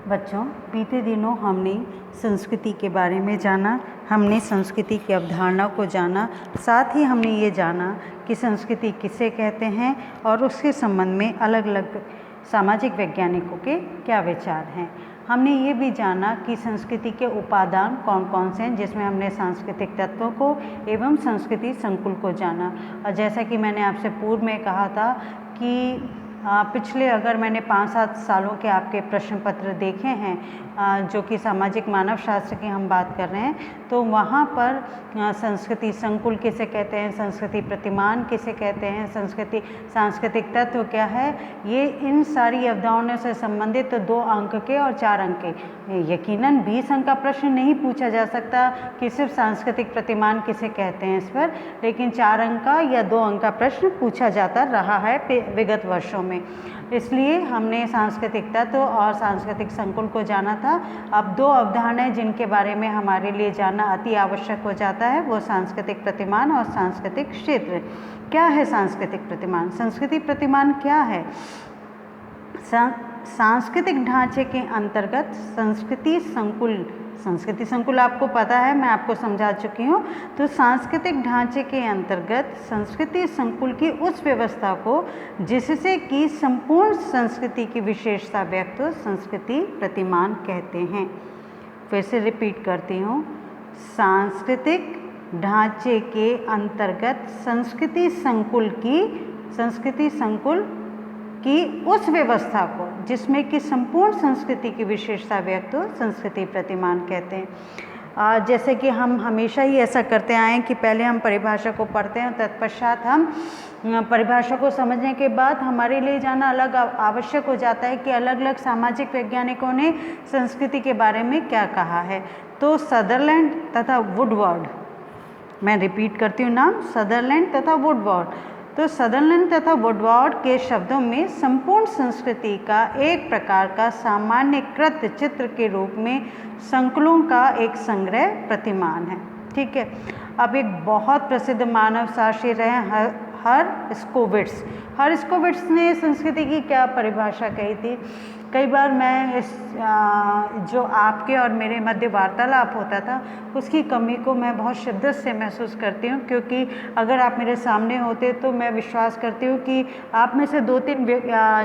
बच्चों, बीते दिनों हमने संस्कृति के बारे में जाना, हमने संस्कृति की अवधारणा को जाना, साथ ही हमने ये जाना कि संस्कृति किसे कहते हैं और उसके संबंध में अलग अलग सामाजिक वैज्ञानिकों के क्या विचार हैं। हमने ये भी जाना कि संस्कृति के उपादान कौन कौन से हैं, जिसमें हमने सांस्कृतिक तत्वों को एवं संस्कृति संकुल को जाना। और जैसा कि मैंने आपसे पूर्व में कहा था कि पिछले अगर मैंने 5-7 सालों के आपके प्रश्न पत्र देखे हैं, जो कि सामाजिक मानव शास्त्र की हम बात कर रहे हैं, तो वहाँ पर संस्कृति संकुल किसे कहते हैं, संस्कृति प्रतिमान किसे कहते हैं, सांस्कृतिक तत्व क्या है, ये इन सारी अवधारणाओं से संबंधित 2 अंक के और 4 अंक के, यकीनन 20 अंक का प्रश्न नहीं पूछा जा सकता कि सिर्फ सांस्कृतिक प्रतिमान किसे कहते हैं इस पर, लेकिन 4 अंक का या 2 अंक का प्रश्न पूछा जाता रहा है विगत वर्षों में। इसलिए हमने सांस्कृतिक तत्व और सांस्कृतिक संकुल को जाना था। अब 2 अवधारणाएं जिनके बारे में हमारे लिए जानना अति आवश्यक हो जाता है, वो सांस्कृतिक प्रतिमान और सांस्कृतिक क्षेत्र। क्या है सांस्कृतिक प्रतिमान? संस्कृति प्रतिमान क्या है? सांस्कृतिक ढांचे के अंतर्गत संस्कृति संकुल आपको पता है, मैं आपको समझा चुकी हूँ। तो सांस्कृतिक ढांचे के अंतर्गत संस्कृति संकुल की उस व्यवस्था को जिससे कि संपूर्ण संस्कृति की विशेषता व्यक्त हो, संस्कृति प्रतिमान कहते हैं। फिर से रिपीट करती हूँ, सांस्कृतिक ढांचे के अंतर्गत संस्कृति संकुल की उस व्यवस्था को जिसमें कि संपूर्ण संस्कृति की विशेषता व्यक्त हो, संस्कृति प्रतिमान कहते हैं। जैसे कि हम हमेशा ही ऐसा करते आए हैं कि पहले हम परिभाषा को पढ़ते हैं, तत्पश्चात हम परिभाषा को समझने के बाद हमारे लिए जाना अलग आवश्यक हो जाता है कि अलग अलग सामाजिक वैज्ञानिकों ने संस्कृति के बारे में क्या कहा है। तो सदरलैंड तथा वुडवर्ड, मैं रिपीट करती हूँ नाम, सदरलैंड तथा वुडवर्ड। तो सदरलैंड तथा वुडवर्ड के शब्दों में संपूर्ण संस्कृति का एक प्रकार का सामान्यकृत चित्र के रूप में संकुलों का एक संग्रह प्रतिमान है। ठीक है। अब एक बहुत प्रसिद्ध मानव शास्त्री रहे हर्स्कोविट्स ने संस्कृति की क्या परिभाषा कही थी? कई बार मैं जो आपके और मेरे मध्य वार्तालाप होता था उसकी कमी को मैं बहुत शिद्दत से महसूस करती हूँ, क्योंकि अगर आप मेरे सामने होते तो मैं विश्वास करती हूँ कि आप में से 2-3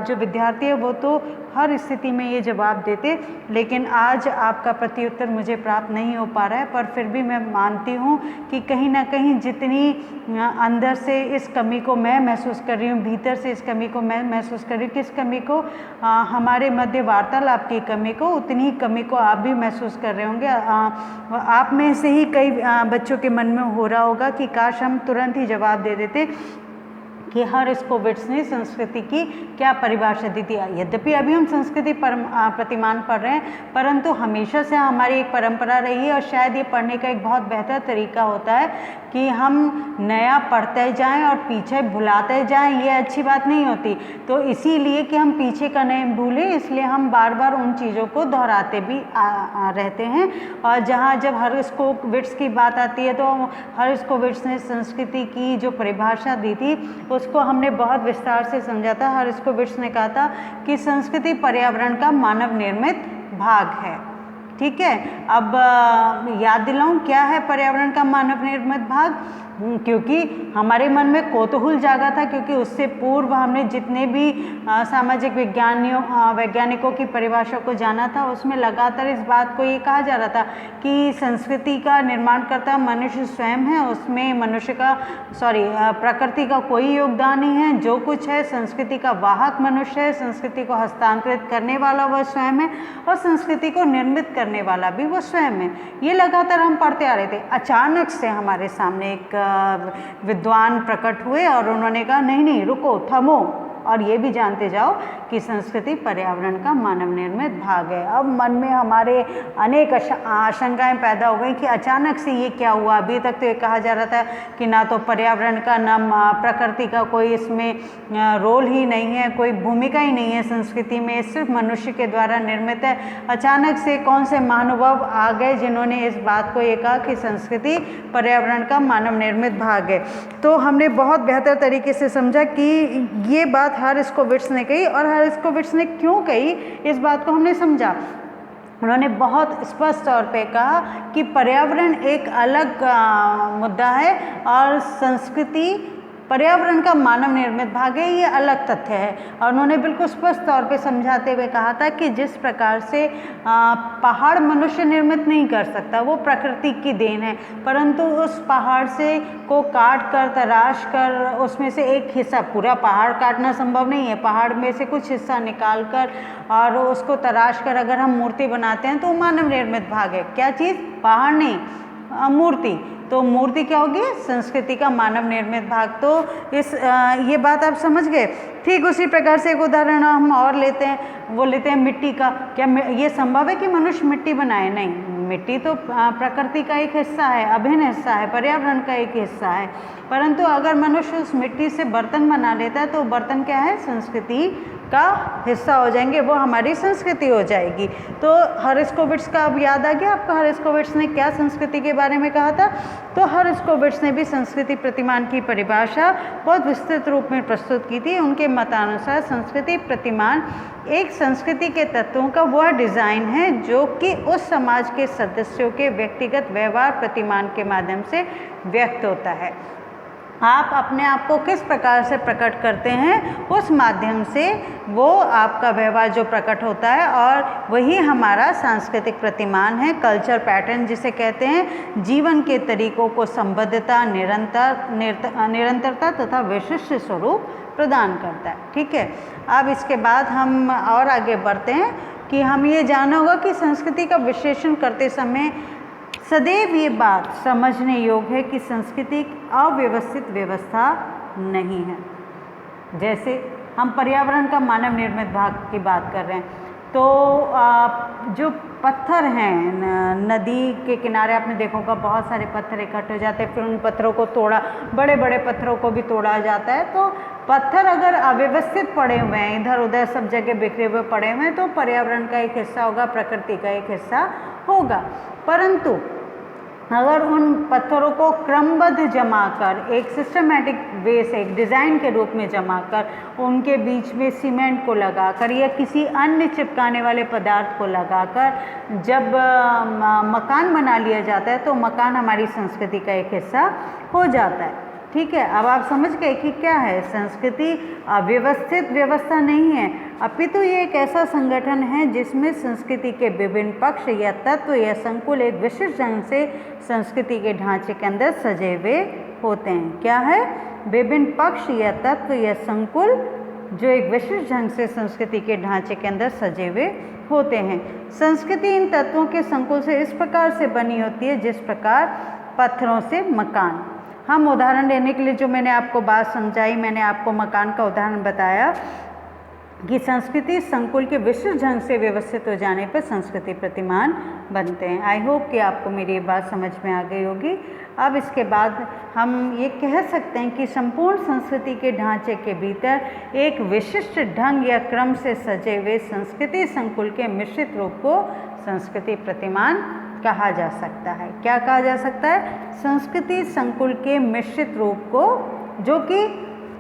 जो विद्यार्थी है वो तो हर स्थिति में ये जवाब देते, लेकिन आज आपका प्रत्युत्तर मुझे प्राप्त नहीं हो पा रहा है। पर फिर भी मैं मानती हूँ कि कहीं ना कहीं जितनी अंदर से इस कमी को मैं महसूस कर रही हूँ, भीतर से इस कमी को मैं महसूस कर रही हूँ, किस कमी को, हमारे मध्य वार्तालाप की कमी को, उतनी ही कमी को आप भी महसूस कर रहे होंगे। आप में से ही कई बच्चों के मन में हो रहा होगा कि काश हम तुरंत ही जवाब दे देते कि हर्स्कोविट्स ने संस्कृति की क्या परिभाषा दी थी। यद्यपि अभी हम संस्कृति प्रतिमान पढ़ रहे हैं, परंतु हमेशा से हमारी एक परंपरा रही है और शायद ये पढ़ने का एक बहुत बेहतर तरीका होता है कि हम नया पढ़ते जाएं और पीछे भुलाते जाएं, ये अच्छी बात नहीं होती। तो इसीलिए कि हम पीछे का नहीं भूलें, इसलिए हम बार बार उन चीज़ों को दोहराते भी रहते हैं। और जब हर्स्कोविट्स की बात आती है तो हर्स्कोविट्स ने संस्कृति की जो परिभाषा दी थी उसको हमने बहुत विस्तार से समझा था। हर्स्कोविट्स ने कहा था कि संस्कृति पर्यावरण का मानव निर्मित भाग है। ठीक है। अब याद दिलाऊं क्या है पर्यावरण का मानव निर्मित भाग, क्योंकि हमारे मन में कौतूहल जागा था, क्योंकि उससे पूर्व हमने जितने भी सामाजिक वैज्ञानिकों की परिभाषा को जाना था उसमें लगातार इस बात को ये कहा जा रहा था कि संस्कृति का निर्माणकर्ता मनुष्य स्वयं है, उसमें प्रकृति का कोई योगदान नहीं है। जो कुछ है संस्कृति का वाहक मनुष्य है, संस्कृति को हस्तांतरित करने वाला वह स्वयं है और संस्कृति को निर्मित करने वाला भी वो स्वयं है। ये लगातार हम पढ़ते आ रहे थे। अचानक से हमारे सामने एक विद्वान प्रकट हुए और उन्होंने कहा नहीं रुको, थमो, और ये भी जानते जाओ कि संस्कृति पर्यावरण का मानव निर्मित भाग है। अब मन में हमारे अनेक आशंकाएं पैदा हो गई कि अचानक से ये क्या हुआ। अभी तक तो ये कहा जा रहा था कि ना तो पर्यावरण का ना प्रकृति का कोई इसमें रोल ही नहीं है, कोई भूमिका ही नहीं है संस्कृति में, सिर्फ मनुष्य के द्वारा निर्मित है। अचानक से कौन से महानुभाव आ गए जिन्होंने इस बात को ये कहा कि संस्कृति पर्यावरण का मानव निर्मित भाग है। तो हमने बहुत बेहतर तरीके से समझा कि ये बात हर्स्कोविट्स ने कही, और हर्स्कोविट्स ने क्यों कही इस बात को हमने समझा। उन्होंने बहुत स्पष्ट तौर पे कहा कि पर्यावरण एक अलग मुद्दा है और संस्कृति पर्यावरण का मानव निर्मित भाग है, ये अलग तथ्य है। और उन्होंने बिल्कुल स्पष्ट तौर पे समझाते हुए कहा था कि जिस प्रकार से पहाड़ मनुष्य निर्मित नहीं कर सकता, वो प्रकृति की देन है, परंतु उस पहाड़ से को काट कर तराश कर उसमें से एक हिस्सा, पूरा पहाड़ काटना संभव नहीं है, पहाड़ में से कुछ हिस्सा निकाल कर और उसको तराश कर अगर हम मूर्ति बनाते हैं तो मानव निर्मित भाग है। क्या चीज़? पहाड़ नहीं, मूर्ति। तो मूर्ति क्या होगी? संस्कृति का मानव निर्मित भाग। तो ये बात आप समझ गए। ठीक उसी प्रकार से एक उदाहरण हम और लेते हैं, वो लेते हैं मिट्टी का। क्या ये संभव है कि मनुष्य मिट्टी बनाए? नहीं, मिट्टी तो प्रकृति का एक हिस्सा है, अभिन्न हिस्सा है, पर्यावरण का एक हिस्सा है। परंतु अगर मनुष्य उस मिट्टी से बर्तन बना लेता है तो बर्तन क्या है? संस्कृति का हिस्सा हो जाएंगे, वो हमारी संस्कृति हो जाएगी। तो हेरिस्कोविट्ज़ का अब याद आ गया आपको, हेरिस्कोविट्ज़ ने क्या संस्कृति के बारे में कहा था? तो हेरिस्कोविट्ज़ ने भी संस्कृति प्रतिमान की परिभाषा बहुत विस्तृत रूप में प्रस्तुत की थी। उनके मतानुसार संस्कृति प्रतिमान एक संस्कृति के तत्वों का वह डिज़ाइन है जो कि उस समाज के सदस्यों के व्यक्तिगत व्यवहार प्रतिमान के माध्यम से व्यक्त होता है। आप अपने आप को किस प्रकार से प्रकट करते हैं, उस माध्यम से वो आपका व्यवहार जो प्रकट होता है, और वही हमारा सांस्कृतिक प्रतिमान है, कल्चर पैटर्न जिसे कहते हैं। जीवन के तरीकों को संबद्धता, निरंतरता तथा विशिष्ट स्वरूप प्रदान करता है। ठीक है, अब इसके बाद हम और आगे बढ़ते हैं कि हम ये जानना होगा कि संस्कृति का विश्लेषण करते समय सदैव ये बात समझने योग्य है कि संस्कृति अव्यवस्थित व्यवस्था नहीं है। जैसे हम पर्यावरण का मानव निर्मित भाग की बात कर रहे हैं, तो जो पत्थर हैं नदी के किनारे, आपने देखा होगा बहुत सारे पत्थर इकट्ठे हो जाते हैं, फिर उन पत्थरों को तोड़ा, बड़े बड़े पत्थरों को भी तोड़ा जाता है। तो पत्थर अगर अव्यवस्थित पड़े हुए हैं, इधर उधर सब जगह बिखरे हुए पड़े हुए हैं, तो पर्यावरण का एक हिस्सा होगा, प्रकृति का एक हिस्सा होगा। परंतु अगर उन पत्थरों को क्रमबद्ध जमा कर, एक सिस्टमेटिक वे से, एक डिज़ाइन के रूप में जमा कर, उनके बीच में सीमेंट को लगाकर या किसी अन्य चिपकाने वाले पदार्थ को लगाकर जब मकान बना लिया जाता है, तो मकान हमारी संस्कृति का एक हिस्सा हो जाता है। ठीक है, अब आप समझ गए कि क्या है संस्कृति? अव्यवस्थित व्यवस्था नहीं है, अपितु ये एक ऐसा संगठन है जिसमें संस्कृति के विभिन्न पक्ष या तत्व या संकुल एक विशिष्ट ढंग से संस्कृति के ढांचे के अंदर सजे हुए होते हैं। क्या है? विभिन्न पक्ष या तत्व या संकुल जो एक विशिष्ट ढंग से संस्कृति के ढांचे के अंदर सजे हुए होते हैं। संस्कृति इन तत्वों के संकुल से इस प्रकार से बनी होती है जिस प्रकार पत्थरों से मकान। हम उदाहरण लेने के लिए जो मैंने आपको बात समझाई, मैंने आपको मकान का उदाहरण बताया कि संस्कृति संकुल के विशिष्ट ढंग से व्यवस्थित हो जाने पर संस्कृति प्रतिमान बनते हैं। आई होप कि आपको मेरी ये बात समझ में आ गई होगी। अब इसके बाद हम ये कह सकते हैं कि संपूर्ण संस्कृति के ढांचे के भीतर एक विशिष्ट ढंग या क्रम से सजे हुए संस्कृति संकुल के मिश्रित रूप को संस्कृति प्रतिमान कहा जा सकता है। क्या कहा जा सकता है? संस्कृति संकुल के मिश्रित रूप को, जो कि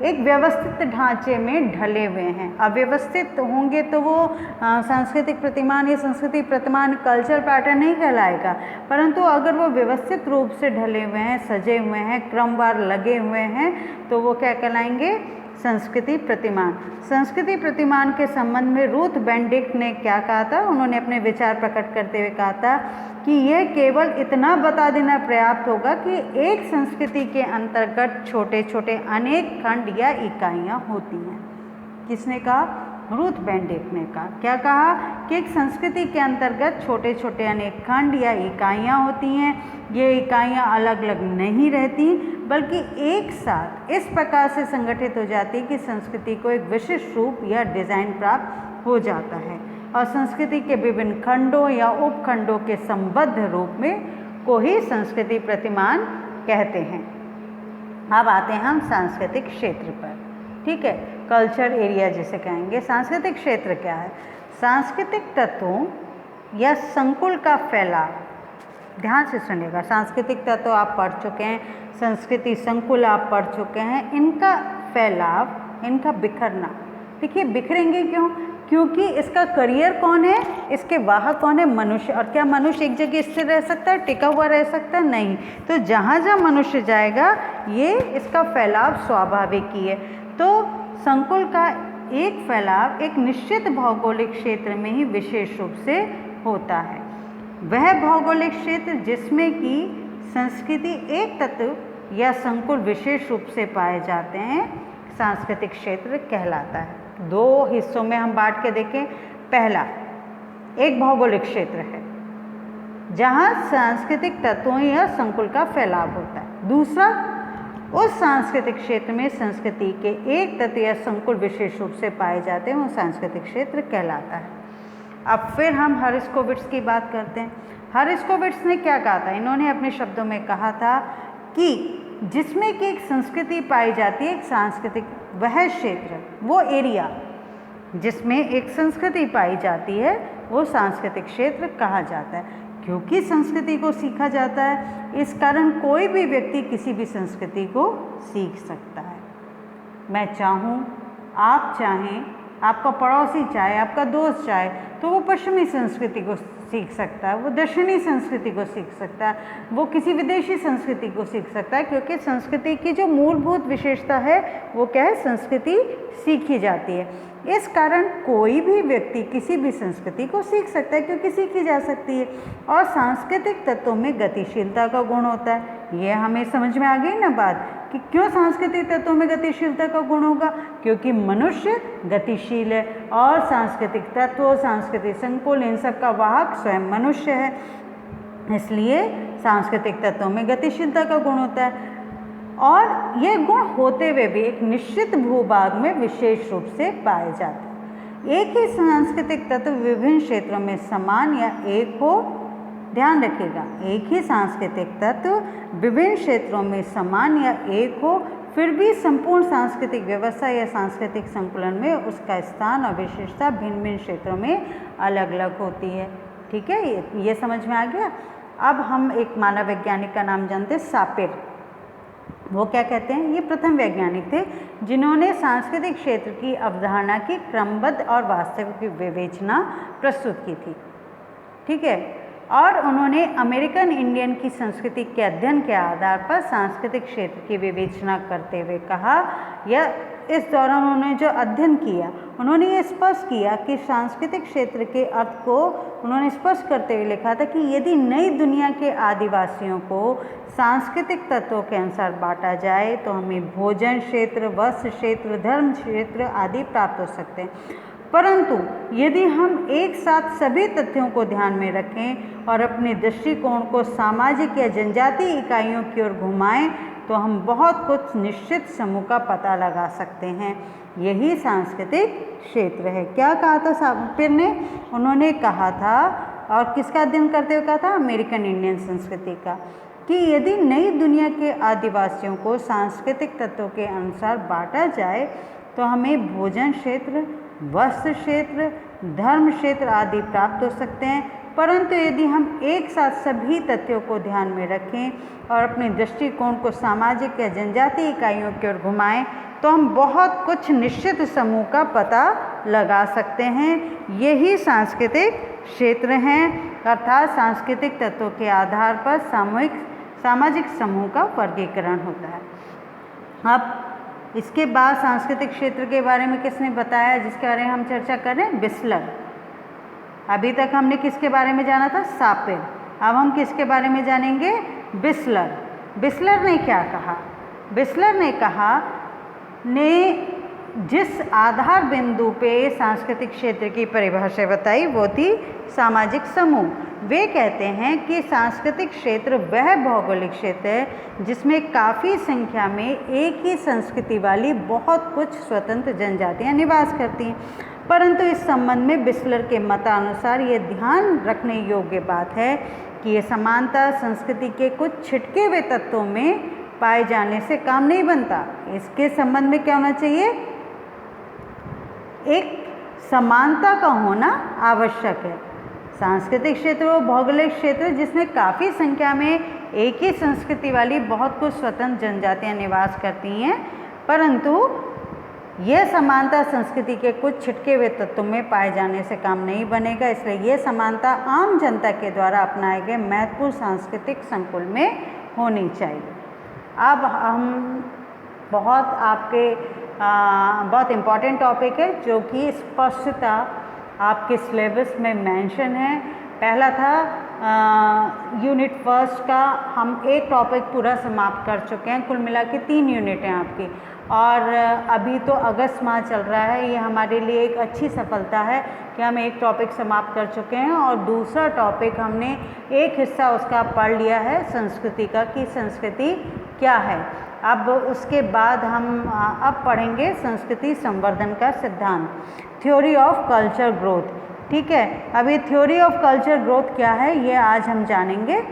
एक व्यवस्थित ढांचे में ढले हुए हैं। अव्यवस्थित होंगे तो वो सांस्कृतिक प्रतिमान या संस्कृति प्रतिमान, कल्चर पैटर्न नहीं कहलाएगा। परंतु अगर वो व्यवस्थित रूप से ढले हुए हैं, सजे हुए हैं, क्रमवार लगे हुए हैं, तो वो क्या कहलाएंगे? संस्कृति प्रतिमान। संस्कृति प्रतिमान के संबंध में रूथ बेंडिक्ट ने क्या कहा था? उन्होंने अपने विचार प्रकट करते हुए कहा था कि यह केवल इतना बता देना पर्याप्त होगा कि एक संस्कृति के अंतर्गत छोटे छोटे अनेक खंड या इकाइयाँ होती हैं। किसने कहा? रूथ बेंडिक्ट ने कहा। क्या कहा? कि एक संस्कृति के अंतर्गत छोटे छोटे अनेक खंड या इकाइयाँ होती हैं। ये इकाइयाँ अलग अलग नहीं रहती, बल्कि एक साथ इस प्रकार से संगठित हो जाती है कि संस्कृति को एक विशिष्ट रूप या डिज़ाइन प्राप्त हो जाता है, और संस्कृति के विभिन्न खंडों या उपखंडों के संबद्ध रूप में को ही संस्कृति प्रतिमान कहते हैं। अब आते हैं हम सांस्कृतिक क्षेत्र पर। ठीक है, कल्चर एरिया जिसे कहेंगे। सांस्कृतिक क्षेत्र क्या है? सांस्कृतिक तत्वों या संकुल का फैलाव। ध्यान से सुनिएगा, सांस्कृतिक तत्व आप पढ़ चुके हैं, संस्कृति संकुल आप पढ़ चुके हैं। इनका फैलाव, इनका बिखरना। देखिए, बिखरेंगे क्यों? क्योंकि इसका करियर कौन है, इसके वाहक कौन है, मनुष्य। और क्या मनुष्य एक जगह स्थिर रह सकता है, टिका हुआ रह सकता है? नहीं। तो जहाँ जहाँ मनुष्य जाएगा ये इसका फैलाव स्वाभाविक ही है। तो संकुल का एक फैलाव एक निश्चित भौगोलिक क्षेत्र में ही विशेष रूप से होता है। वह भौगोलिक क्षेत्र जिसमें कि संस्कृति एक तत्व या संकुल विशेष रूप से पाए जाते हैं सांस्कृतिक क्षेत्र कहलाता है। दो हिस्सों में हम बांट के देखें। पहला, एक भौगोलिक क्षेत्र है जहाँ सांस्कृतिक तत्वों या संकुल का फैलाव होता है। दूसरा, उस सांस्कृतिक क्षेत्र में संस्कृति के एक तत्व या संकुल विशेष रूप से पाए जाते हैं, वो सांस्कृतिक क्षेत्र कहलाता है। अब फिर हम हेरिस्कोविट्ज़ की बात करते हैं। हेरिस्कोविट्ज़ ने क्या कहा था? इन्होंने अपने शब्दों में कहा था कि जिसमें कि एक संस्कृति पाई जाती है, एक सांस्कृतिक, वह क्षेत्र, वो एरिया जिसमें एक संस्कृति पाई जाती है वो सांस्कृतिक क्षेत्र कहा जाता है। क्योंकि संस्कृति को सीखा जाता है, इस कारण कोई भी व्यक्ति किसी भी संस्कृति को सीख सकता है। मैं चाहूँ, आप चाहें, आपका पड़ोसी चाहे, आपका दोस्त चाहे, तो वो पश्चिमी संस्कृति को सीख सकता है, वो दक्षिणी संस्कृति को सीख सकता है, वो किसी विदेशी संस्कृति को सीख सकता है। क्योंकि संस्कृति की जो मूलभूत विशेषता है वो क्या है? संस्कृति सीखी जाती है। इस कारण कोई भी व्यक्ति किसी भी संस्कृति को सीख सकता है, क्योंकि सीखी जा सकती है। और सांस्कृतिक तत्वों में गतिशीलता का गुण होता है। ये हमें समझ में आ गई ना बात कि क्यों सांस्कृतिक तत्वों में गतिशीलता का गुण होगा? क्योंकि मनुष्य गतिशील है और सांस्कृतिक तत्व, सांस्कृतिक संकुल, इन सब का वाहक स्वयं मनुष्य है। इसलिए सांस्कृतिक तत्वों में गतिशीलता का गुण होता है और ये गुण होते हुए भी एक निश्चित भूभाग में विशेष रूप से पाए जाते हैं। एक ही सांस्कृतिक तत्व विभिन्न क्षेत्रों में समान या एक हो, ध्यान रखिएगा, एक ही सांस्कृतिक तत्व विभिन्न क्षेत्रों में समान या एक हो, फिर भी संपूर्ण सांस्कृतिक व्यवस्था या सांस्कृतिक संकुलन में उसका स्थान और विशेषता भिन्न भिन्न क्षेत्रों में अलग अलग होती है। ठीक है, ये समझ में आ गया। अब हम एक मानव वैज्ञानिक का नाम जानते हैं, सापिर। वो क्या कहते हैं? ये प्रथम वैज्ञानिक थे जिन्होंने सांस्कृतिक क्षेत्र की अवधारणा की क्रमबद्ध और वास्तविक विवेचना प्रस्तुत की थी। ठीक है, और उन्होंने अमेरिकन इंडियन की संस्कृति के अध्ययन के आधार पर सांस्कृतिक क्षेत्र की विवेचना करते हुए कहा, या इस दौरान उन्होंने जो अध्ययन किया, उन्होंने ये स्पष्ट किया कि सांस्कृतिक क्षेत्र के अर्थ को उन्होंने स्पष्ट करते हुए लिखा था कि यदि नई दुनिया के आदिवासियों को सांस्कृतिक तत्वों के अनुसार बांटा जाए तो हमें भोजन क्षेत्र, वस्त्र क्षेत्र, धर्म क्षेत्र आदि प्राप्त हो सकते हैं। परंतु यदि हम एक साथ सभी तथ्यों को ध्यान में रखें और अपने दृष्टिकोण को सामाजिक या जनजातीय इकाइयों की ओर घुमाएं तो हम बहुत कुछ निश्चित समूह का पता लगा सकते हैं। यही सांस्कृतिक क्षेत्र है। क्या कहा था सापिर ने? उन्होंने कहा था, और किसका अध्ययन करते हुए कहा था? अमेरिकन इंडियन संस्कृति का, कि यदि नई दुनिया के आदिवासियों को सांस्कृतिक तत्वों के अनुसार बांटा जाए तो हमें भोजन क्षेत्र, वस्त्र क्षेत्र, धर्म क्षेत्र आदि प्राप्त हो सकते हैं। परंतु यदि हम एक साथ सभी तथ्यों को ध्यान में रखें और अपने दृष्टिकोण को सामाजिक या जनजातीय इकाइयों की ओर घुमाएं तो हम बहुत कुछ निश्चित समूह का पता लगा सकते हैं। यही सांस्कृतिक क्षेत्र हैं, अर्थात सांस्कृतिक तत्वों के आधार पर सामाजिक समूह का वर्गीकरण होता है। अब इसके बाद सांस्कृतिक क्षेत्र के बारे में किसने बताया, जिसके बारे में हम चर्चा कर रहे हैं? बिस्लर। अभी तक हमने किसके बारे में जाना था? सापिर। अब हम किसके बारे में जानेंगे? बिस्लर। बिस्लर ने क्या कहा? बिस्लर ने कहा, जिस आधार बिंदु पे सांस्कृतिक क्षेत्र की परिभाषा बताई वो थी सामाजिक समूह। वे कहते हैं कि सांस्कृतिक क्षेत्र वह भौगोलिक क्षेत्र है जिसमें काफ़ी संख्या में एक ही संस्कृति वाली बहुत कुछ स्वतंत्र जनजातियां निवास करती हैं। परंतु इस संबंध में बिस्लर के मतानुसार ये ध्यान रखने योग्य बात है कि ये समानता संस्कृति के कुछ छिटके हुए तत्वों में पाए जाने से काम नहीं बनता। इसके संबंध में क्या होना चाहिए? एक समानता का होना आवश्यक है। सांस्कृतिक क्षेत्र वो भौगोलिक क्षेत्र जिसमें काफ़ी संख्या में एक ही संस्कृति वाली बहुत कुछ स्वतंत्र जनजातियां निवास करती हैं, परंतु यह समानता संस्कृति के कुछ छिटके हुए तत्वों में पाए जाने से काम नहीं बनेगा, इसलिए यह समानता आम जनता के द्वारा अपनाए गए महत्वपूर्ण सांस्कृतिक संकुल में होनी चाहिए। अब हम बहुत इम्पॉर्टेंट टॉपिक है जो कि स्पष्टता आपके सिलेबस में मेंशन है। पहला था यूनिट फर्स्ट का हम एक टॉपिक पूरा समाप्त कर चुके हैं, कुल मिला के 3 यूनिट हैं आपकी, और अभी तो अगस्त माह चल रहा है। ये हमारे लिए एक अच्छी सफलता है कि हम एक टॉपिक समाप्त कर चुके हैं और दूसरा टॉपिक हमने एक हिस्सा उसका पढ़ लिया है संस्कृति का, कि संस्कृति क्या है। अब उसके बाद हम अब पढ़ेंगे संस्कृति संवर्धन का सिद्धांत, थ्योरी ऑफ कल्चर ग्रोथ। ठीक है, अब ये थ्योरी ऑफ कल्चर ग्रोथ क्या है ये आज हम जानेंगे।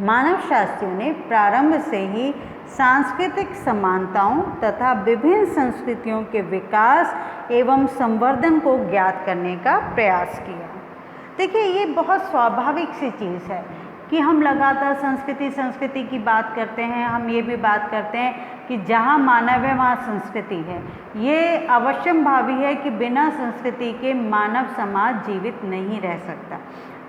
मानव शास्त्रियों ने प्रारंभ से ही सांस्कृतिक समानताओं तथा विभिन्न संस्कृतियों के विकास एवं संवर्धन को ज्ञात करने का प्रयास किया। देखिए, ये बहुत स्वाभाविक सी चीज़ है कि हम लगातार संस्कृति की बात करते हैं। हम ये भी बात करते हैं कि जहाँ मानव है वहाँ संस्कृति है। ये अवश्यम भावी है कि बिना संस्कृति के मानव समाज जीवित नहीं रह सकता।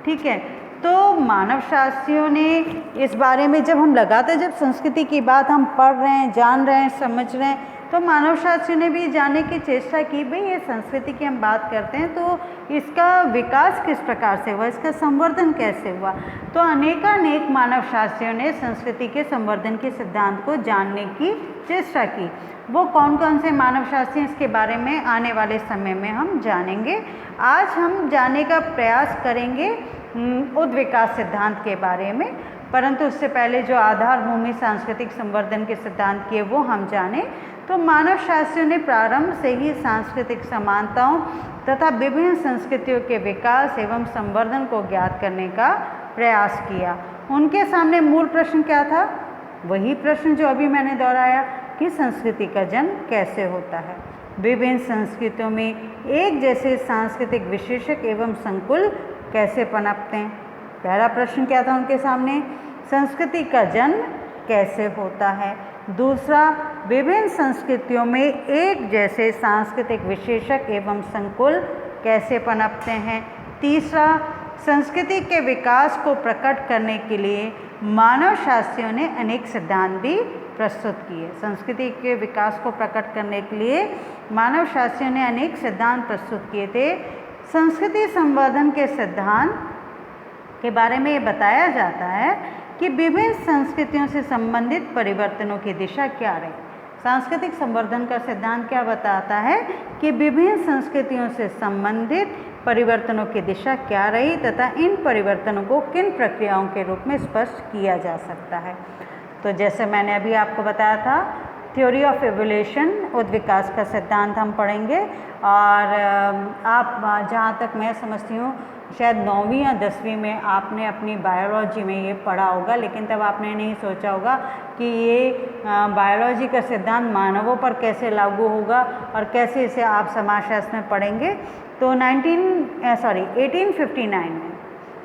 ठीक है, तो मानव शास्त्रियों ने इस बारे में जब संस्कृति की बात हम पढ़ रहे हैं, जान रहे हैं, समझ रहे हैं, तो मानव शास्त्रियों ने भी जानने की चेष्टा की, भाई ये संस्कृति की हम बात करते हैं तो इसका विकास किस प्रकार से हुआ, इसका संवर्धन कैसे हुआ। तो अनेकानेक मानव शास्त्रियों ने संस्कृति के संवर्धन के सिद्धांत को जानने की चेष्टा की। वो कौन कौन से मानव शास्त्री, इसके बारे में आने वाले समय में हम जानेंगे। आज हम जानने का प्रयास करेंगे उद्विकास सिद्धांत के बारे में, परंतु उससे पहले जो आधार भूमि सांस्कृतिक संवर्धन के सिद्धांत किए वो हम जानें। तो मानव शास्त्रियों ने प्रारंभ से ही सांस्कृतिक समानताओं तथा विभिन्न संस्कृतियों के विकास एवं संवर्धन को ज्ञात करने का प्रयास किया। उनके सामने मूल प्रश्न क्या था? वही प्रश्न जो अभी मैंने दोहराया कि संस्कृति का जन्म कैसे होता है। विभिन्न संस्कृतियों में एक जैसे सांस्कृतिक विशेषक एवं संकुल कैसे पनपते हैं। पहला प्रश्न क्या था उनके सामने? संस्कृति का जन्म कैसे होता है। दूसरा, विभिन्न संस्कृतियों में एक जैसे सांस्कृतिक विशेषक एवं संकुल कैसे पनपते हैं। तीसरा, संस्कृति के विकास को प्रकट करने के लिए मानव शास्त्रियों ने अनेक सिद्धांत भी प्रस्तुत किए। संस्कृति के विकास को प्रकट करने के लिए मानव शास्त्रियों ने अनेक सिद्धांत प्रस्तुत किए थे। संस्कृति संवर्धन के सिद्धांत के बारे में ये बताया जाता है कि विभिन्न संस्कृतियों से संबंधित परिवर्तनों की दिशा क्या रही। सांस्कृतिक संवर्धन का सिद्धांत क्या बताता है कि विभिन्न संस्कृतियों से संबंधित परिवर्तनों की दिशा क्या रही तथा इन परिवर्तनों को किन प्रक्रियाओं के रूप में स्पष्ट किया जा सकता है। तो जैसे मैंने अभी आपको बताया था, थ्योरी ऑफ एवोल्यूशन, उद्विकास का सिद्धांत हम पढ़ेंगे। और आप जहाँ तक मैं समझती हूँ शायद 9वीं या 10वीं में आपने अपनी बायोलॉजी में ये पढ़ा होगा, लेकिन तब आपने नहीं सोचा होगा कि ये बायोलॉजी का सिद्धांत मानवों पर कैसे लागू होगा और कैसे इसे आप समाजशास्त्र में पढ़ेंगे। तो 1859 में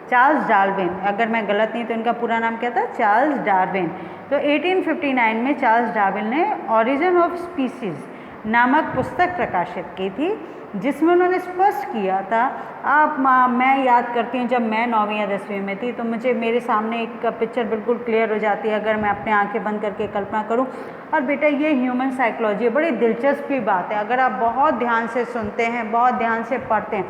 चार्ल्स डार्विन, अगर मैं गलत नहीं तो इनका पूरा नाम क्या था? Charles Darwin. तो 1859 में चार्ल्स डार्विन ने ओरिजिन ऑफ स्पीसीज़ नामक पुस्तक प्रकाशित की थी, जिसमें उन्होंने स्पष्ट किया था। मैं याद करती हूँ जब मैं 9वीं या 10वीं में थी तो मेरे सामने एक पिक्चर बिल्कुल क्लियर हो जाती है अगर मैं अपने आंखें बंद करके कल्पना करूँ। और बेटा, ये ह्यूमन साइकोलॉजी बड़ी दिलचस्प बात है। अगर आप बहुत ध्यान से सुनते हैं, बहुत ध्यान से पढ़ते हैं,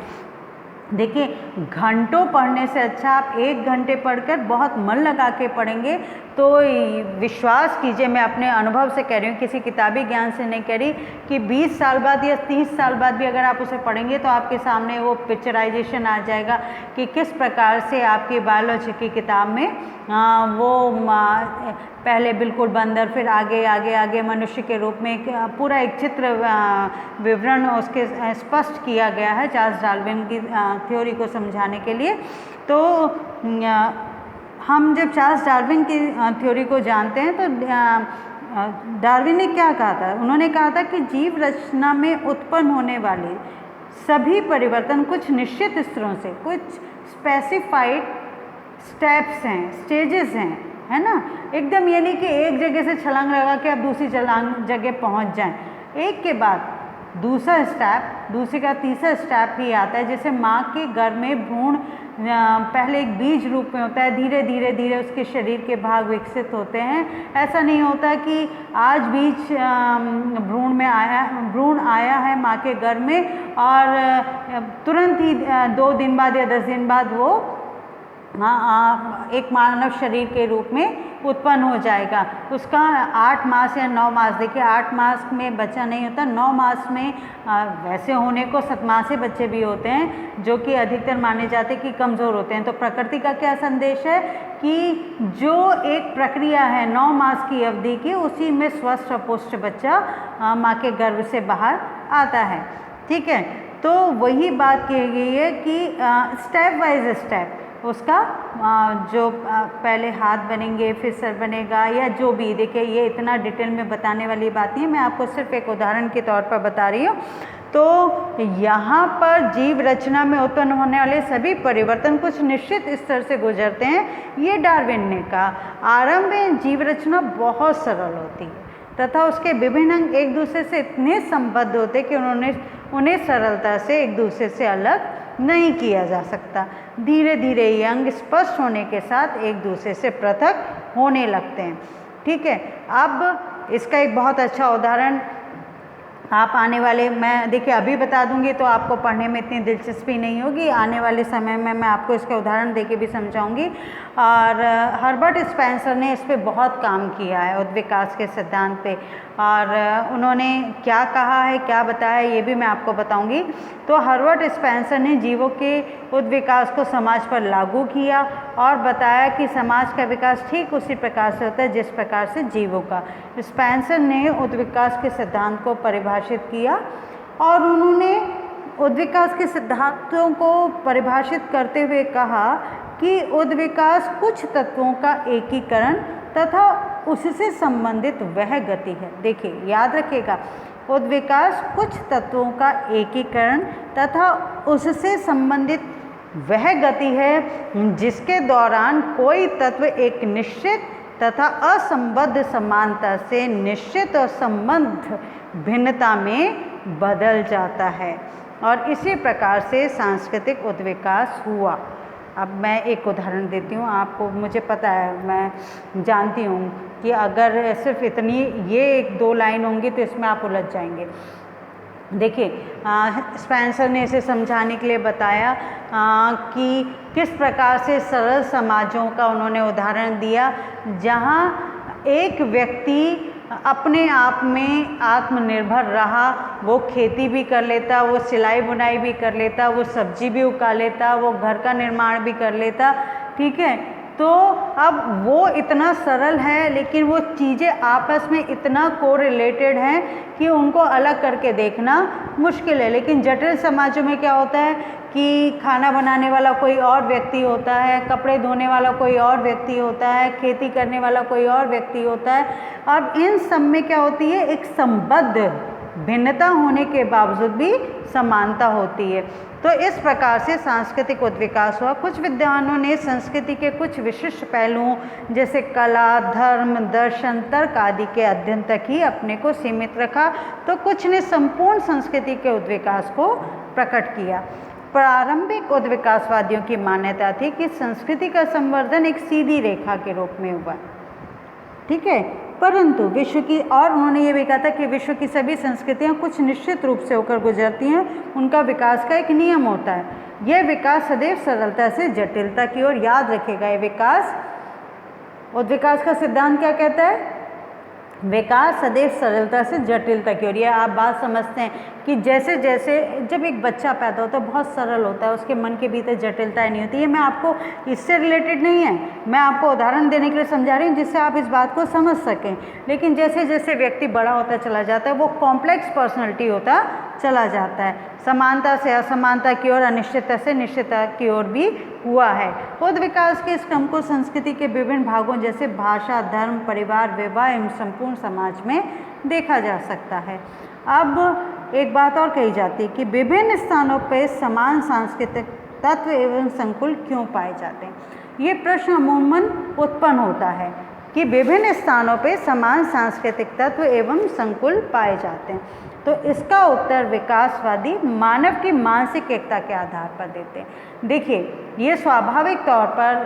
देखिए घंटों पढ़ने से अच्छा आप 1 घंटे पढ़कर बहुत मन लगा के पढ़ेंगे तो विश्वास कीजिए, मैं अपने अनुभव से कह रही हूँ, किसी किताबी ज्ञान से नहीं कह रही, कि 20 साल बाद या 30 साल बाद भी अगर आप उसे पढ़ेंगे तो आपके सामने वो पिक्चराइजेशन आ जाएगा कि किस प्रकार से आपकी बायोलॉजी की किताब में पहले बिल्कुल बंदर, फिर आगे आगे आगे मनुष्य के रूप में पूरा एक चित्र विवरण उसके स्पष्ट किया गया है चार्ल्स डार्विन की थ्योरी को समझाने के लिए। तो हम जब चार्ल्स डार्विन की थ्योरी को जानते हैं तो डार्विन ने क्या कहा था? उन्होंने कहा था कि जीव रचना में उत्पन्न होने वाले सभी परिवर्तन कुछ निश्चित स्तरों से, कुछ स्पेसिफाइड स्टेप्स हैं, स्टेजेस हैं, है ना। एकदम ये नहीं कि एक जगह से छलांग लगा के आप दूसरी जगह पहुंच जाएं। एक के बाद दूसरा स्टेप, दूसरे का तीसरा स्टेप ही आता है। जैसे माँ के गर्भ में भ्रूण पहले एक बीज रूप में होता है, धीरे धीरे धीरे उसके शरीर के भाग विकसित होते हैं। ऐसा नहीं होता कि आज बीज भ्रूण आया है माँ के गर्भ में और तुरंत ही 2 दिन बाद या 10 दिन बाद वो एक मानव शरीर के रूप में उत्पन्न हो जाएगा। उसका 8 मास या 9 मास, देखिए 8 मास में बच्चा नहीं होता, 9 मास में वैसे होने को 7 मासी बच्चे भी होते हैं जो कि अधिकतर माने जाते हैं कि कमज़ोर होते हैं। तो प्रकृति का क्या संदेश है कि जो एक प्रक्रिया है 9 मास की अवधि की, उसी में स्वस्थ और पुष्ट बच्चा माँ के गर्भ से बाहर आता है। ठीक है, तो वही बात की गई है कि स्टेप वाइज स्टेप उसका जो पहले हाथ बनेंगे फिर सर बनेगा या जो भी, देखिए ये इतना डिटेल में बताने वाली बात नहीं है, मैं आपको सिर्फ एक उदाहरण के तौर पर बता रही हूँ। तो यहाँ पर जीव रचना में उत्पन्न होने वाले सभी परिवर्तन कुछ निश्चित स्तर से गुजरते हैं, ये डार्विन ने कहा। आरंभ में जीव रचना बहुत सरल होती है तथा उसके विभिन्न अंग एक दूसरे से इतने संबद्ध होते कि उन्हें सरलता से एक दूसरे से अलग नहीं किया जा सकता। धीरे धीरे ये अंग स्पष्ट होने के साथ एक दूसरे से पृथक होने लगते हैं। ठीक है, अब इसका एक बहुत अच्छा उदाहरण आप आने वाले, मैं देखिए अभी बता दूंगी तो आपको पढ़ने में इतनी दिलचस्पी नहीं होगी, आने वाले समय में मैं आपको इसके उदाहरण देके भी समझाऊंगी। और हर्बर्ट स्पेंसर ने इस पे बहुत काम किया है, उद्विकास के सिद्धांत पे, और उन्होंने क्या कहा है, क्या बताया है, ये भी मैं आपको बताऊंगी। तो हर्बर्ट स्पेंसर ने जीवों के उद्विकास को समाज पर लागू किया और बताया कि समाज का विकास ठीक उसी प्रकार से होता है जिस प्रकार से जीवों का। स्पेंसर ने उद्विकास के सिद्धांत को परिभाषित किया और उन्होंने उद्विकास के सिद्धांतों को परिभाषित करते हुए कहा कि उद्विकास कुछ तत्वों का एकीकरण तथा उससे संबंधित वह गति है। देखिए याद रखिएगा, उद्विकास कुछ तत्वों का एकीकरण तथा उससे संबंधित वह गति है जिसके दौरान कोई तत्व एक निश्चित तथा असंबद्ध समानता से निश्चित और संबद्ध भिन्नता में बदल जाता है। और इसी प्रकार से सांस्कृतिक उद्विकास हुआ। अब मैं एक उदाहरण देती हूँ आपको, मुझे पता है, मैं जानती हूँ कि अगर सिर्फ इतनी ये 1-2 लाइन होंगी तो इसमें आप उलझ जाएंगे। देखिए स्पेंसर ने इसे समझाने के लिए बताया कि किस प्रकार से सरल समाजों का उन्होंने उदाहरण दिया जहाँ एक व्यक्ति अपने आप में आत्मनिर्भर रहा, वो खेती भी कर लेता, वो सिलाई बुनाई भी कर लेता, वो सब्जी भी उगा लेता, वो घर का निर्माण भी कर लेता। ठीक है, तो अब वो इतना सरल है लेकिन वो चीज़ें आपस में इतना कोरिलेटेड हैं कि उनको अलग करके देखना मुश्किल है। लेकिन जटिल समाजों में क्या होता है कि खाना बनाने वाला कोई और व्यक्ति होता है, कपड़े धोने वाला कोई और व्यक्ति होता है, खेती करने वाला कोई और व्यक्ति होता है। अब इन सब में क्या होती है, एक संबद्ध भिन्नता होने के बावजूद भी समानता होती है। तो इस प्रकार से सांस्कृतिक उद्विकास हुआ। कुछ विद्वानों ने संस्कृति के कुछ विशिष्ट पहलुओं जैसे कला, धर्म, दर्शन, तर्क आदि के अध्ययन तक ही अपने को सीमित रखा, तो कुछ ने संपूर्ण संस्कृति के उद्विकास को प्रकट किया। प्रारंभिक उद्विकासवादियों की मान्यता थी कि संस्कृति का संवर्धन एक सीधी रेखा के रूप में हुआ। ठीक है, परंतु विश्व की, और उन्होंने ये भी कहा था कि विश्व की सभी संस्कृतियाँ कुछ निश्चित रूप से होकर गुजरती हैं, उनका विकास का एक नियम होता है। यह विकास सदैव सरलता से जटिलता की ओर, याद रखेगा, ये विकास, उद्विकास का सिद्धांत क्या कहता है, विकास सदैव सरलता से जटिलता की ओर। ये आप बात समझते हैं कि जैसे जैसे जब एक बच्चा पैदा होता है बहुत सरल होता है, उसके मन के भीतर जटिलताएं नहीं होती। ये मैं आपको इससे रिलेटेड नहीं है, मैं आपको उदाहरण देने के लिए समझा रही हूँ जिससे आप इस बात को समझ सकें। लेकिन जैसे जैसे व्यक्ति बड़ा होता चला जाता है वो कॉम्प्लेक्स पर्सनैलिटी होता चला जाता है, समानता से असमानता की ओर, अनिश्चितता से निश्चितता की ओर भी हुआ है। उद्विकास के इस क्रम को संस्कृति के विभिन्न भागों जैसे भाषा, धर्म, परिवार, विवाह एवं संपूर्ण समाज में देखा जा सकता है। अब एक बात और कही जाती है कि विभिन्न स्थानों पर समान सांस्कृतिक तत्व एवं संकुल क्यों पाए जाते हैं। ये प्रश्न अमूमन उत्पन्न होता है कि विभिन्न स्थानों पे समान सांस्कृतिक तत्व एवं संकुल पाए जाते हैं? तो इसका उत्तर विकासवादी मानव की मानसिक एकता के आधार पर देते हैं। देखिए, ये स्वाभाविक तौर पर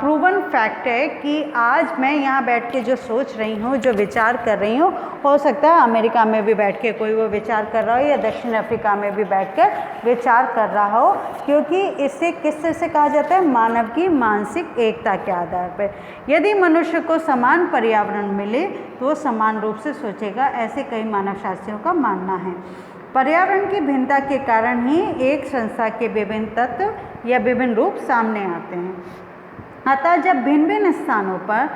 प्रूवन फैक्ट है कि आज मैं यहाँ बैठ के जो सोच रही हूँ, जो विचार कर रही हूँ, हो सकता है अमेरिका में भी बैठ के कोई वो विचार कर रहा हो या दक्षिण अफ्रीका में भी बैठकर विचार कर रहा हो, क्योंकि इसे किस तरह से कहा जाता है? मानव की मानसिक एकता के आधार पर। यदि मनुष्य को समान पर्यावरण मिले तो वो समान रूप से सोचेगा, ऐसे कई मानवशास्त्रियों का मानना है। पर्यावरण की भिन्नता के कारण ही एक संस्था के विभिन्न तत्व या विभिन्न रूप सामने आते हैं। अतः जब भिन्न भिन्न स्थानों पर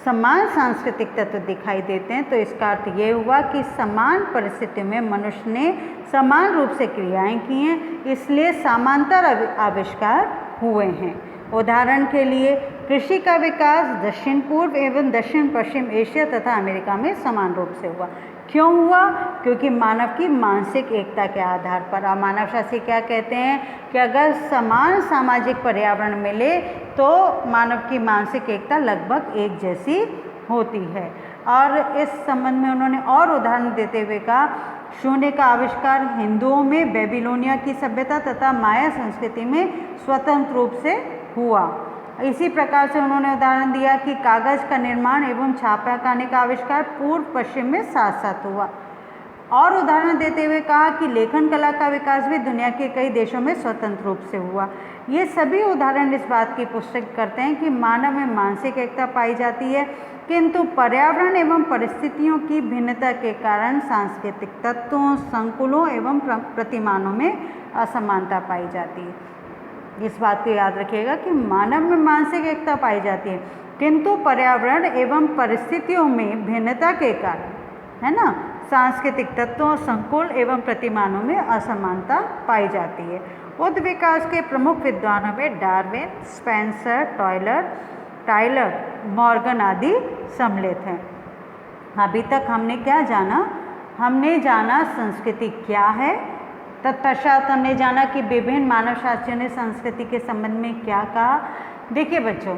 समान सांस्कृतिक तत्व दिखाई देते हैं तो इसका अर्थ ये हुआ कि समान परिस्थिति में मनुष्य ने समान रूप से क्रियाएं की हैं, इसलिए समांतर आविष्कार हुए हैं। उदाहरण के लिए कृषि का विकास दक्षिण पूर्व एवं दक्षिण पश्चिम एशिया तथा अमेरिका में समान रूप से हुआ। क्यों हुआ? क्योंकि मानव की मानसिक एकता के आधार पर। और मानवशास्त्री क्या कहते हैं कि अगर समान सामाजिक पर्यावरण मिले तो मानव की मानसिक एकता लगभग एक जैसी होती है। और इस संबंध में उन्होंने और उदाहरण देते हुए कहा, शून्य का आविष्कार हिंदुओं में बेबीलोनिया की सभ्यता तथा माया संस्कृति में स्वतंत्र रूप से हुआ। इसी प्रकार से उन्होंने उदाहरण दिया कि कागज़ का निर्माण एवं छापाखाने का आविष्कार पूर्व पश्चिम में साथ साथ हुआ। और उदाहरण देते हुए कहा कि लेखन कला का विकास भी दुनिया के कई देशों में स्वतंत्र रूप से हुआ। ये सभी उदाहरण इस बात की पुष्टि करते हैं कि मानव में मानसिक एकता पाई जाती है, किंतु पर्यावरण एवं परिस्थितियों की भिन्नता के कारण सांस्कृतिक तत्वों, संकुलों एवं प्रतिमानों में असमानता पाई जाती है। इस बात को याद रखिएगा कि मानव में मानसिक एकता पाई जाती है, किंतु पर्यावरण एवं परिस्थितियों में भिन्नता के कारण, है ना, सांस्कृतिक तत्वों, संकुल एवं प्रतिमानों में असमानता पाई जाती है। उद्ध विकास के प्रमुख विद्वानों में डार्विन, स्पेंसर, टाइलर, मॉर्गन आदि सम्मिलित हैं। अभी तक हमने क्या जाना? हमने जाना संस्कृति क्या है, तत्पश्चात हमने जाना कि विभिन्न मानवशास्त्रियों ने संस्कृति के संबंध में क्या कहा। देखिए बच्चों,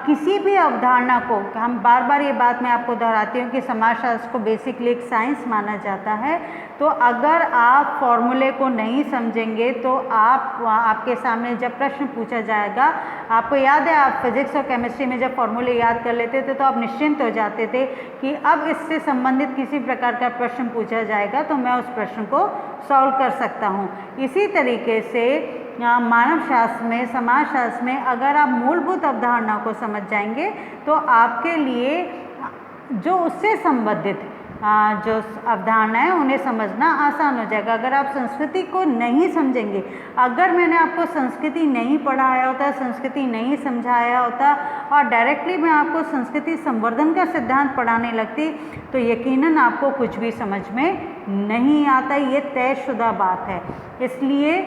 किसी भी अवधारणा को, हम बार बार ये बात मैं आपको दोहराती हूँ कि समाजशास्त्र को बेसिकली एक साइंस माना जाता है। तो अगर आप फॉर्मूले को नहीं समझेंगे तो आपके सामने जब प्रश्न पूछा जाएगा, आपको याद है आप फिजिक्स और केमिस्ट्री में जब फॉर्मूले याद कर लेते थे तो आप निश्चिंत हो जाते थे कि अब इससे संबंधित किसी प्रकार का प्रश्न पूछा जाएगा तो मैं उस प्रश्न को सॉल्व कर सकता हूँ। इसी तरीके से मानव शास्त्र में, समाजशास्त्र में अगर आप मूलभूत अवधारणा को समझ जाएंगे तो आपके लिए जो उससे संबंधित जो अवधारणा है उन्हें समझना आसान हो जाएगा। अगर आप संस्कृति को नहीं समझेंगे, अगर मैंने आपको संस्कृति नहीं पढ़ाया होता, संस्कृति नहीं समझाया होता और डायरेक्टली मैं आपको संस्कृति संवर्धन का सिद्धांत पढ़ाने लगती तो यकीनन आपको कुछ भी समझ में नहीं आता। ये तयशुदा बात है। इसलिए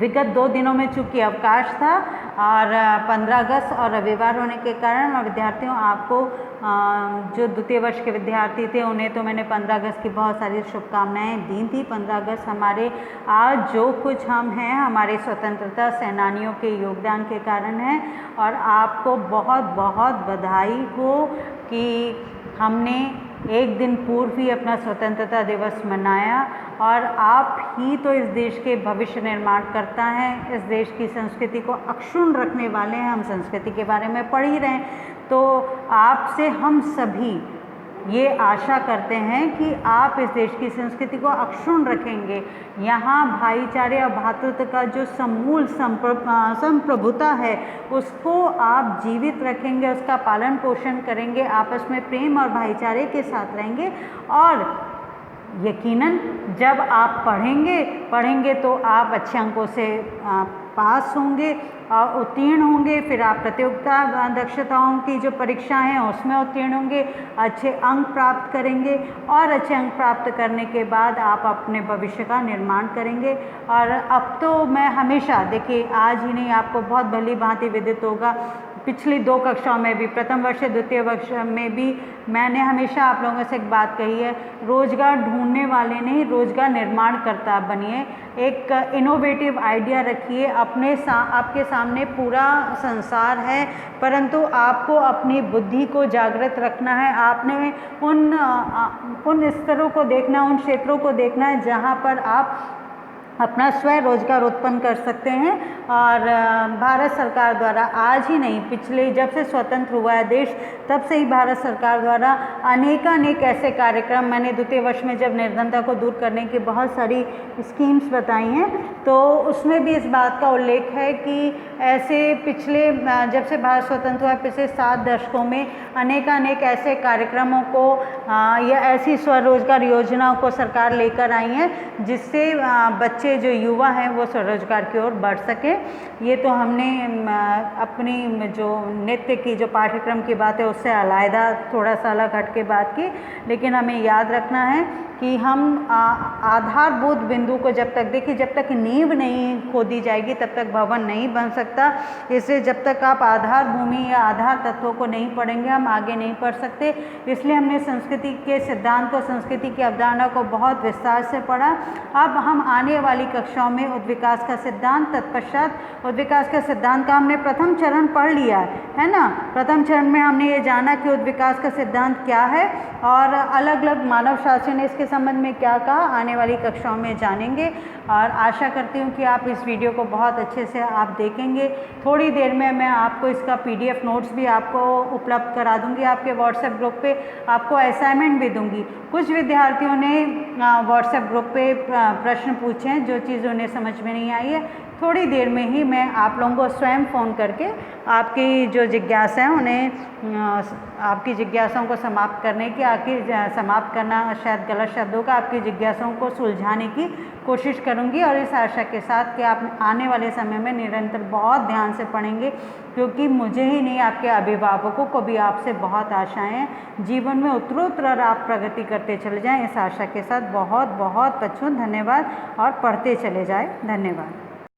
विगत 2 दिनों में चूँकि अवकाश था और 15 अगस्त और रविवार होने के कारण विद्यार्थियों, आपको जो द्वितीय वर्ष के विद्यार्थी थे उन्हें तो मैंने 15 अगस्त की बहुत सारी शुभकामनाएं दी थी। 15 अगस्त हमारे आज जो कुछ हम हैं हमारे स्वतंत्रता सेनानियों के योगदान के कारण है। और आपको बहुत बहुत बधाई हो कि हमने एक दिन पूर्व ही अपना स्वतंत्रता दिवस मनाया और आप ही तो इस देश के भविष्य निर्माण करता हैं, इस देश की संस्कृति को अक्षुण्ण रखने वाले हैं। हम संस्कृति के बारे में पढ़ ही रहे हैं, तो आपसे हम सभी ये आशा करते हैं कि आप इस देश की संस्कृति को अक्षुण्ण रखेंगे। यहाँ भाईचारे और भ्रातृत्व का जो समूल संप्रभुता है उसको आप जीवित रखेंगे, उसका पालन पोषण करेंगे, आपस में प्रेम और भाईचारे के साथ रहेंगे। और यकीनन जब आप पढ़ेंगे तो आप अच्छे अंकों से पास होंगे और उत्तीर्ण होंगे। फिर आप प्रतियोगिता दक्षताओं की जो परीक्षा हैं उसमें उत्तीर्ण होंगे, अच्छे अंक प्राप्त करेंगे और अच्छे अंक प्राप्त करने के बाद आप अपने भविष्य का निर्माण करेंगे। और अब तो मैं हमेशा, देखिए आज ही नहीं, आपको बहुत भली भांति विदित होगा पिछली 2 कक्षाओं में भी, प्रथम वर्ष से द्वितीय वर्ष में भी मैंने हमेशा आप लोगों से एक बात कही है, रोज़गार ढूंढने वाले नहीं, रोज़गार निर्माणकर्ता बनिए। एक इनोवेटिव आइडिया रखिए। आपके सामने पूरा संसार है, परंतु आपको अपनी बुद्धि को जागृत रखना है। आपने उन स्तरों को देखना, उन क्षेत्रों को देखना है जहाँ पर आप अपना स्वयं रोजगार उत्पन्न कर सकते हैं। और भारत सरकार द्वारा आज ही नहीं, पिछले जब से स्वतंत्र हुआ है देश, तब से ही भारत सरकार द्वारा अनेकानेक ऐसे कार्यक्रम, मैंने द्वितीय वर्ष में जब निर्धनता को दूर करने की बहुत सारी स्कीम्स बताई हैं, तो उसमें भी इस बात का उल्लेख है कि ऐसे पिछले जब से भारत स्वतंत्र हुआ, पिछले 7 दशकों में अनेकानेक ऐसे कार्यक्रमों को या ऐसी स्वरोजगार योजनाओं को सरकार लेकर आई है, जिससे बच्चे जो युवा हैं वो स्वरोजगार की ओर बढ़ सके। ये तो हमने अपनी जो नृत्य की जो पाठ्यक्रम की बात है उससे अलग थोड़ा सा अलग हट के बात की, लेकिन हमें याद रखना है कि हम आधारभूत बिंदु को जब तक देखिए, जब तक नींव नहीं खोदी जाएगी तब तक भवन नहीं बन सकता। इसलिए जब तक आप आधार भूमि या आधार तत्वों को नहीं पढ़ेंगे हम आगे नहीं पढ़ सकते। इसलिए हमने संस्कृति के सिद्धांत को, संस्कृति की अवधारणा को बहुत विस्तार से पढ़ा। अब हम आने वाली कक्षाओं में उद्विकास का सिद्धांत, तत्पश्चात उद्विकास का सिद्धांत का हमने प्रथम चरण पढ़ लिया है ना। प्रथम चरण में हमने ये जाना कि उद्विकास का सिद्धांत क्या है और अलग अलग मानव शास्त्र ने इसके संबंध में क्या कहा, आने वाली कक्षाओं में जानेंगे। और आशा करती हूँ कि आप इस वीडियो को बहुत अच्छे से आप देखेंगे। थोड़ी देर में मैं आपको इसका PDF नोट्स भी आपको उपलब्ध करा दूँगी, आपके व्हाट्सएप ग्रुप पे आपको असाइनमेंट भी दूँगी। कुछ विद्यार्थियों ने व्हाट्सएप ग्रुप पे प्रश्न पूछे हैं, जो चीज़ उन्हें समझ में नहीं आई है, थोड़ी देर में ही मैं आप लोगों को स्वयं फ़ोन करके आपकी जो जिज्ञासा है उन्हें आपकी जिज्ञासाओं को समाप्त करने की, समाप्त करना शायद गलत शब्द होगा, आपकी जिज्ञासाओं को सुलझाने की कोशिश करूंगी। और इस आशा के साथ कि आप आने वाले समय में निरंतर बहुत ध्यान से पढ़ेंगे, क्योंकि मुझे ही नहीं आपके अभिभावकों को भी आपसे बहुत आशाएं हैं। जीवन में उत्तरोत्तर आप प्रगति करते चले जाएं, इस आशा के साथ बहुत बहुत बच्चों धन्यवाद और पढ़ते चले जाएं। धन्यवाद।